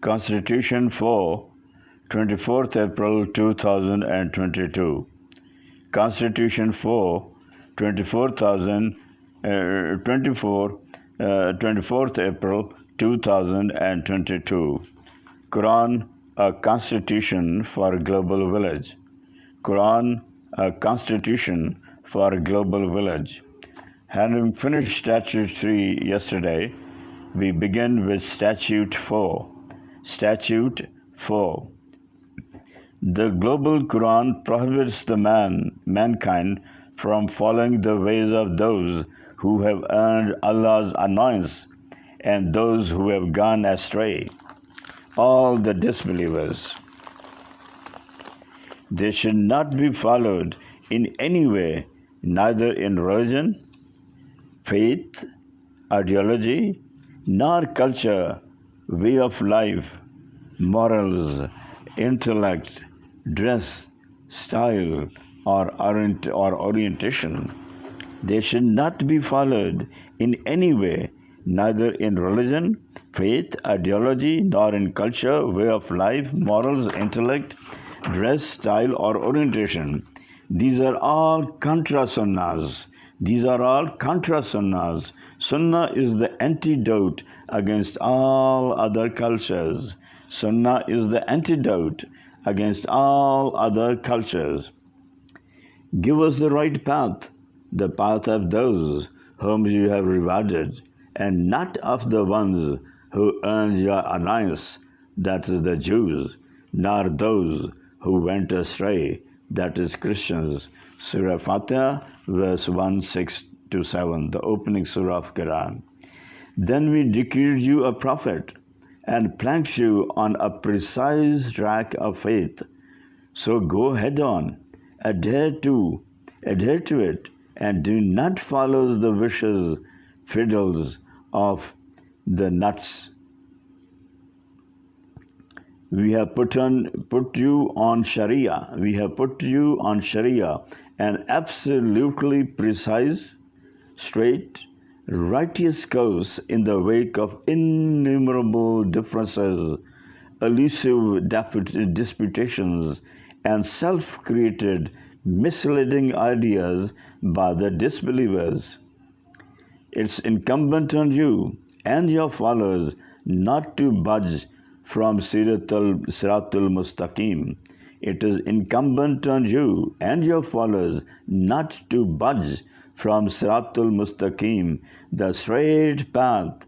Constitution.4, 24th April 2022. Constitution.4, 24th April 2022. Quran, a constitution for a global village. Quran, a constitution for a global village. Having finished Statute 3 yesterday, we begin with Statute 4. Statute 4. The global Quran prohibits the mankind from following the ways of those who have earned Allah's annoyance and those who have gone astray, all the disbelievers. They should not be followed in any way, neither in religion, faith, ideology, nor culture, way of life, morals, intellect, dress, style, or orientation. They should not be followed in any way, neither in religion, faith, ideology, nor in culture, way of life, morals, intellect, dress, style, or orientation. These are all contra sunnahs. Sunnah is the antidote against all other cultures. Sunnah is the antidote against all other cultures. Give us the right path, the path of those whom you have rewarded, and not of the ones who earned your annoyance, that is the Jews, nor those who went astray, that is Christians. Surah Fatiha, verse 1, 6 to 7, the opening surah of Quran. Then we decreed you a prophet and planked you on a precise track of faith. So go head on, adhere to it, and do not follow the wishes, fiddles of the nuts. We have put you on Sharia. An absolutely precise, straight, righteous course in the wake of innumerable differences, elusive disputations, and self-created, misleading ideas by the disbelievers. It's incumbent on you and your followers not to budge from Siratul Mustaqim. It is incumbent on you and your followers not to budge from Siratul Mustaqim, the straight path,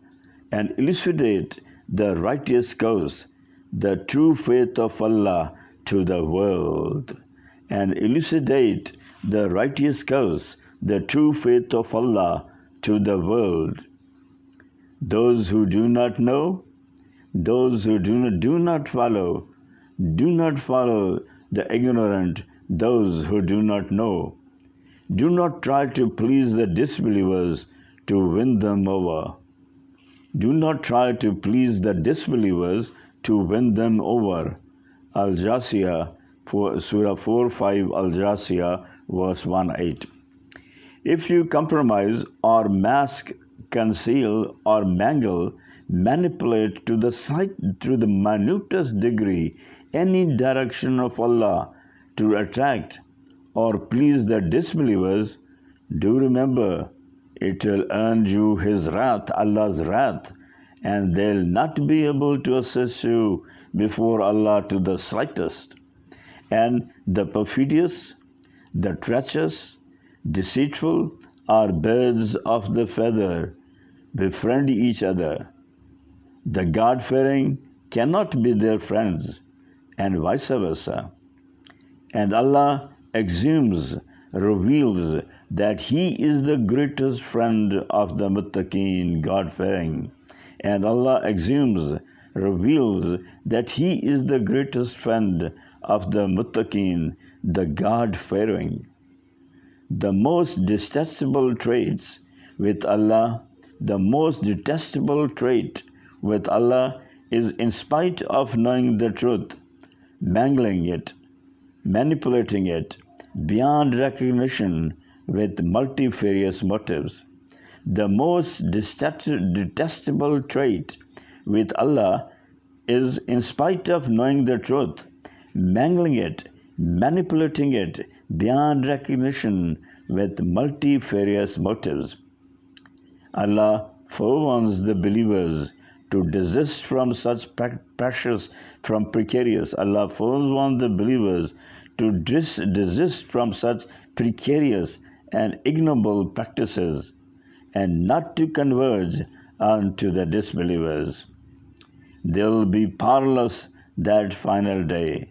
and elucidate the righteous course, the true faith of Allah to the world. And elucidate the righteous course, the true faith of Allah to the world. Those who do not know, those who do not follow the ignorant, those who do not know. Do not try to please the disbelievers to win them over. Al-Jasiyah, Surah 4:5, Al-Jasiyah, verse 1:8. If you compromise or mask, conceal or mangle, manipulate to the minutest degree any direction of Allah to attract or please the disbelievers, do remember it will earn you His wrath, Allah's wrath, and they'll not be able to assist you before Allah to the slightest. And the perfidious, the treacherous, deceitful are birds of the feather, befriend each other. The God-fearing cannot be their friends, and vice versa. And Allah reveals that He is the greatest friend of the muttaqeen, God-fearing. And Allah reveals that He is the greatest friend of the muttaqeen, the God-fearing. The most detestable trait with Allah is, in spite of knowing the truth, mangling it, manipulating it beyond recognition with multifarious motives. The most detestable trait with Allah is, in spite of knowing the truth, mangling it, manipulating it beyond recognition with multifarious motives. Allah forewarns the believers to desist from such pressures from precarious. Allah forewarns the believers to desist from such precarious and ignoble practices and not to converge unto the disbelievers. They will be powerless that final day.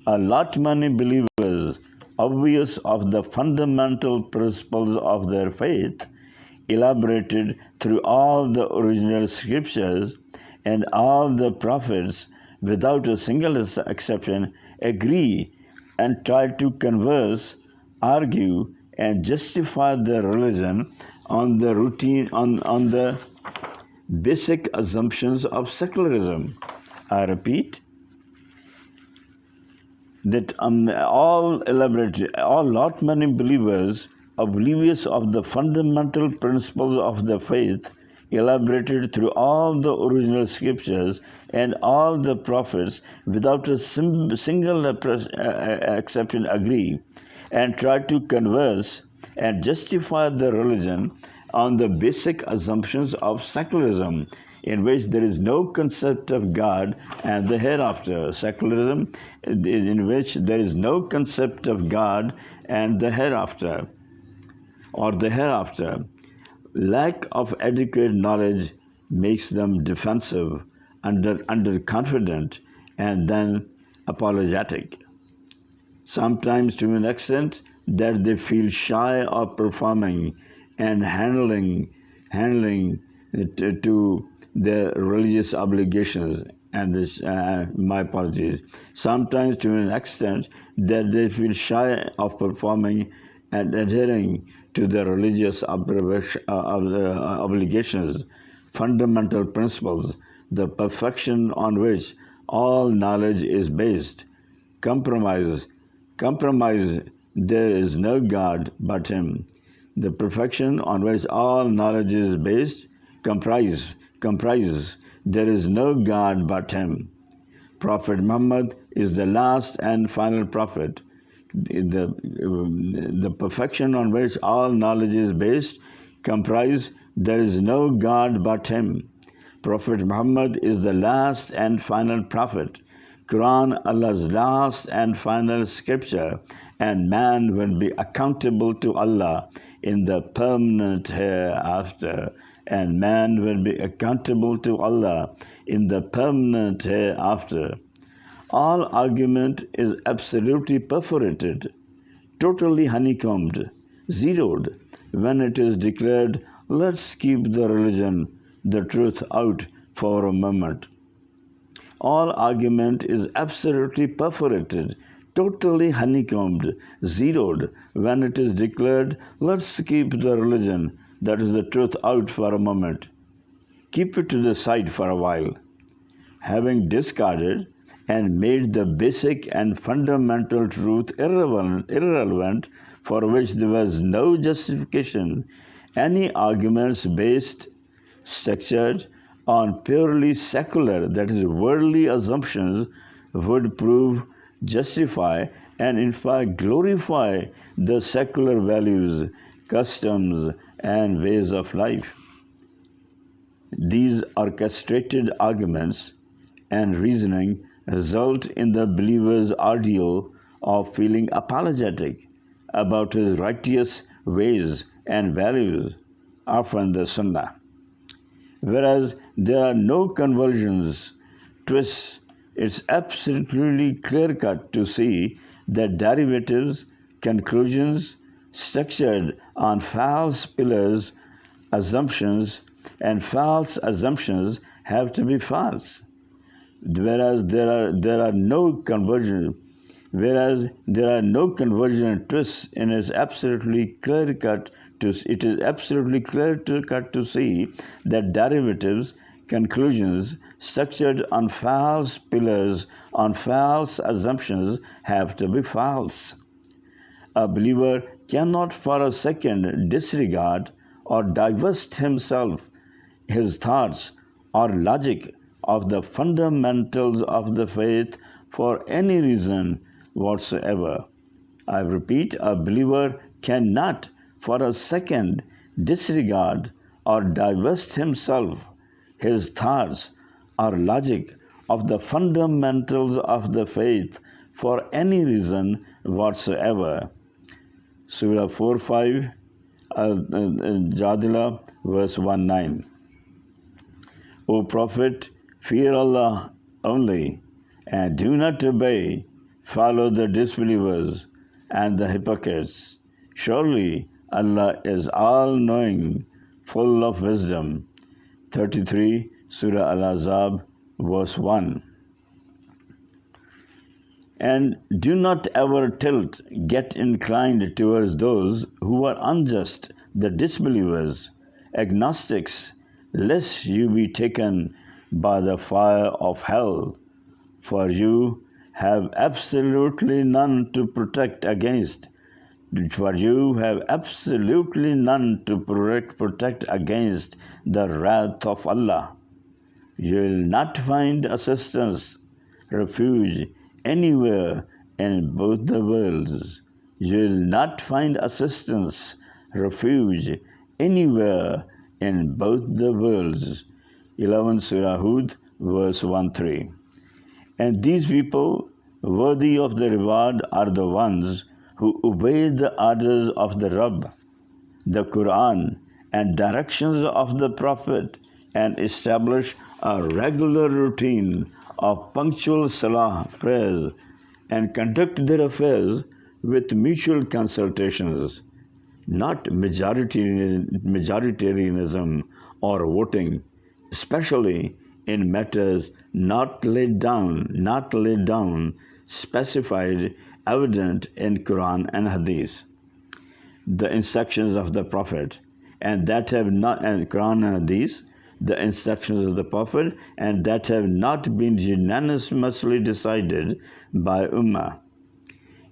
A lot many believers, obvious of the fundamental principles of their faith, elaborated through all the original scriptures and all the prophets without a single exception, agree and try to converse, argue, and justify their religion on the basic assumptions of secularism. I repeat that lot many believers, oblivious of the fundamental principles of the faith, elaborated through all the original scriptures and all the prophets without a single exception, agree and try to converse and justify their religion on the basic assumptions of secularism, in which there is no concept of God and the hereafter. Secularism in which there is no concept of God and the hereafter, or the hereafter. Lack of adequate knowledge makes them defensive, underconfident, and then apologetic. Sometimes to an extent that they feel shy of performing and handling to their religious obligations. And this, my apologies. Sometimes to an extent that they feel shy of performing and adhering to their religious obligations, fundamental principles, the perfection on which all knowledge is based. Compromise, there is no God but Him. The perfection on which all knowledge is based. Comprise, there is no God but Him. Prophet Muhammad is the last and final prophet. The perfection on which all knowledge is based. Comprise, there is no God but Him. Prophet Muhammad is the last and final prophet. Quran, Allah's last and final scripture, and man will be accountable to Allah in the permanent hereafter. And man will be accountable to Allah in the permanent hereafter. All argument is absolutely perforated, totally honeycombed, zeroed, when it is declared, let's keep the religion, the truth out for a moment. All argument is absolutely perforated, totally honeycombed, zeroed, when it is declared, let's keep the religion, that is the truth, out for a moment. Keep it to the side for a while. Having discarded and made the basic and fundamental truth irrelevant, for which there was no justification, any arguments structured on purely secular, that is, worldly assumptions, would prove, justify, and in fact glorify the secular values, customs, and ways of life. These orchestrated arguments and reasoning result in the believer's ordeal of feeling apologetic about his righteous ways and values, often the Sunnah. Whereas there are no conversions, twists, it's absolutely clear-cut to see that derivatives, conclusions, structured on false pillars, assumptions, and false assumptions have to be false. Whereas there are no conversion and twists, and it is absolutely clear cut to see that derivatives, conclusions structured on false pillars, on false assumptions, have to be false. A believer cannot for a second disregard or divest himself, his thoughts, or logic of the fundamentals of the faith for any reason whatsoever. I repeat, a believer cannot for a second disregard or divest himself, his thoughts or logic of the fundamentals of the faith for any reason whatsoever. Surah 4:5, Jadila, verse 1:9. O Prophet, fear Allah only, and do not follow the disbelievers and the hypocrites. Surely Allah is all-knowing, full of wisdom. 33, Surah Al-Ahzab, verse 1. And do not ever get inclined towards those who are unjust, the disbelievers, agnostics, lest you be taken by the fire of hell, for you have absolutely none to protect against. For you have absolutely none to protect against the wrath of Allah. You will not find assistance, refuge anywhere in both the worlds. You will not find assistance, refuge anywhere in both the worlds. 11 Surah Hud, verse 1-3. And these people, worthy of the reward, are the ones who obey the orders of the Rabb, the Quran, and directions of the Prophet, and establish a regular routine of punctual salah prayers, and conduct their affairs with mutual consultations, not majoritarianism or voting, especially in matters not laid down, specified, evident in Quran and Hadith, the instructions of the Prophet, and that have not, and Quran and Hadith, the instructions of the Prophet, and that have not been unanimously decided by Ummah,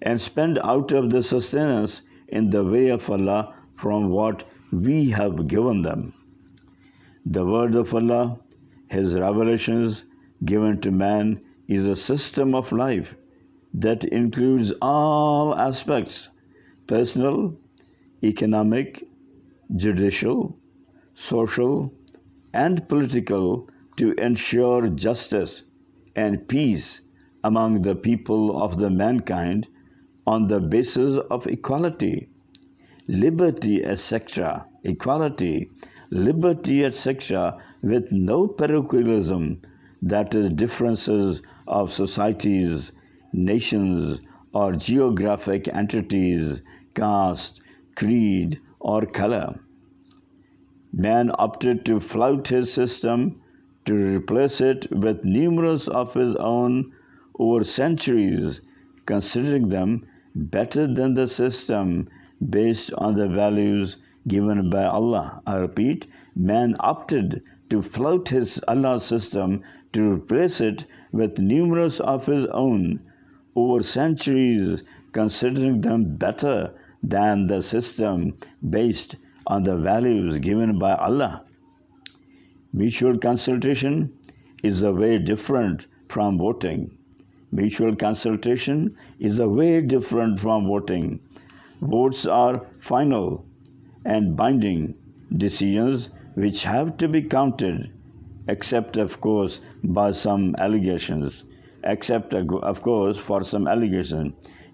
and spend out of the sustenance in the way of Allah from what we have given them. The word of Allah, His revelations given to man, is a system of life that includes all aspects: personal, economic, judicial, social, and political, to ensure justice and peace among the people of the mankind on the basis of equality, liberty, etc., with no parochialism, that is, differences of societies, nations, or geographic entities, caste, creed, or color. Man opted to flout his system, to replace it with numerous of his own over centuries, considering them better than the system based on the values given by Allah. I repeat, man opted to flout his Allah system, to replace it with numerous of his own over centuries, considering them better than the system based on the values given by Allah. Mutual consultation is a way different from voting. Mutual consultation is a way different from voting. Votes are final and binding decisions which have to be counted, except, of course, for some allegations.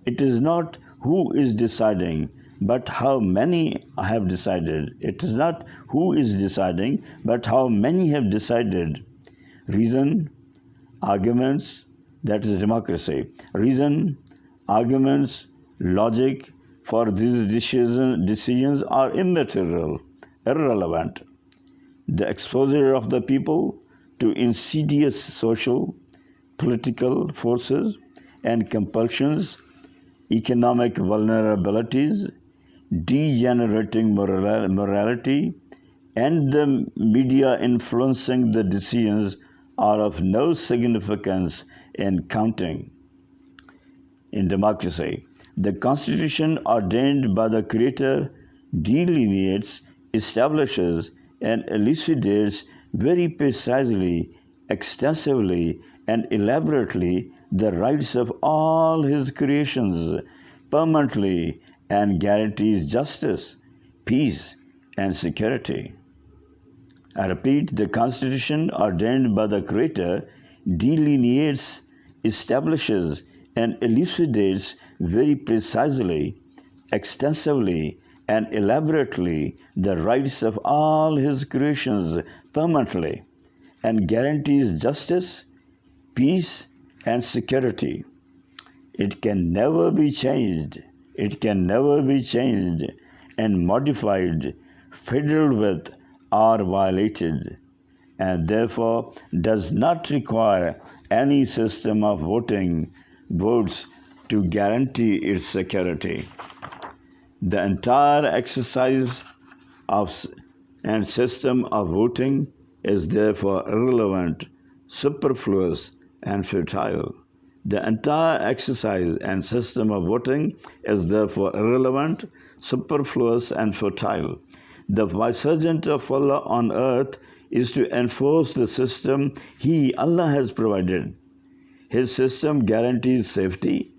It is not who is deciding, but how many have decided. It is not who is deciding, but how many have decided. Reason, arguments, that is democracy. Reason, arguments, logic for these decisions are immaterial, irrelevant. The exposure of the people to insidious social, political forces and compulsions, economic vulnerabilities, degenerating morality, and the media influencing the decisions are of no significance in counting. In democracy, the Constitution ordained by the Creator delineates, establishes, and elucidates very precisely extensively and elaborately the rights of all his creations permanently and guarantees justice, peace, and security. I repeat, the Constitution ordained by the Creator delineates, establishes, and elucidates very precisely, extensively, and elaborately the rights of all his creations permanently and guarantees justice, peace, and security. It can never be changed. It can never be changed and modified, fiddled with, or violated, and therefore does not require any system of votes to guarantee its security. The entire exercise of and system of voting is therefore irrelevant, superfluous, and futile. The entire exercise and system of voting is therefore irrelevant, superfluous, and futile. The vicegerent of Allah on earth is to enforce the system Allah has provided. His system guarantees safety,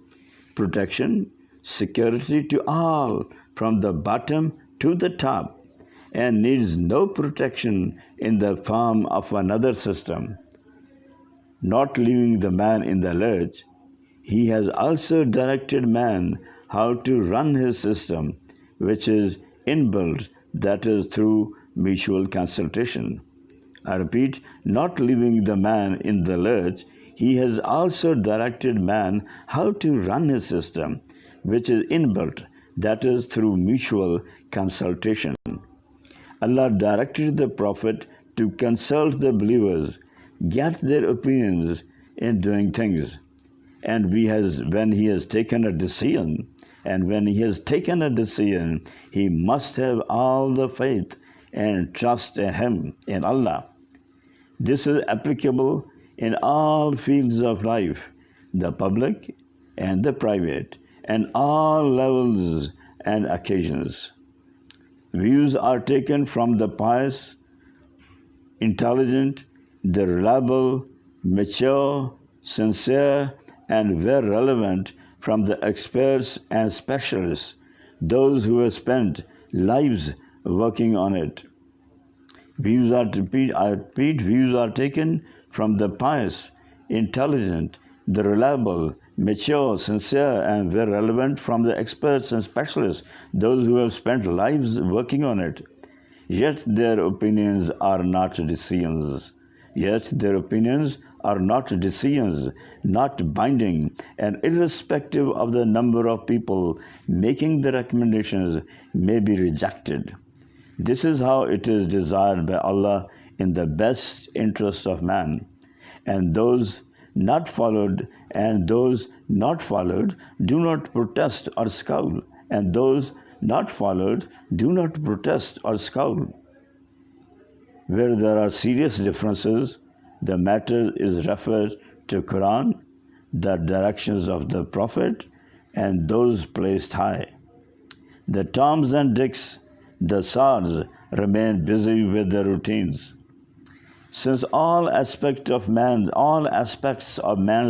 protection, security to all from the bottom to the top and needs no protection in the form of another system. Not leaving the man in the lurch, he has also directed man how to run his system, which is inbuilt, that is, through mutual consultation. I repeat, not leaving the man in the lurch, he has also directed man how to run his system, which is inbuilt, that is, through mutual consultation. Allah directed the Prophet to consult the believers, get their opinions in doing things. And when he has taken a decision, he must have all the faith and trust in him, in Allah. This is applicable in all fields of life, the public and the private, and all levels and occasions. Views are taken from the pious, intelligent, the reliable, mature, sincere, and where relevant, from the experts and specialists, those who have spent lives working on it. Views are taken from the pious, intelligent, the reliable, mature, sincere, and where relevant, from the experts and specialists, those who have spent lives working on it. Yet their opinions are not decisions. Not binding, and irrespective of the number of people making the recommendations, may be rejected. This is how it is desired by Allah in the best interest of man. And those not followed do not protest or scowl. Where there are serious differences, the matter is referred to Quran, the directions of the Prophet, and those placed high. The Toms and Dicks, the Sards, remain busy with their routines. Since all aspects of man's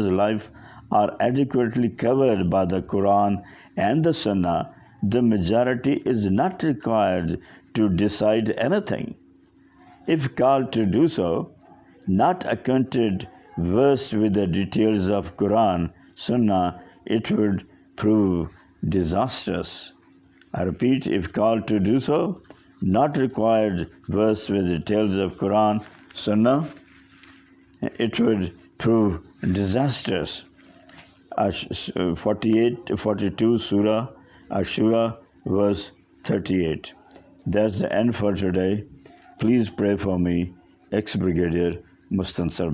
life are adequately covered by the Quran and the Sunnah, the majority is not required to decide anything. If called to do so, not acquainted, versed with the details of Quran, Sunnah, it would prove disastrous. I repeat, if called to do so, not required, versed with the details of Quran, Sunnah, it would prove disastrous. 42 Surah Ashura, verse 38. That's the end for today. Please pray for me, ex-Brigadier Mustansar.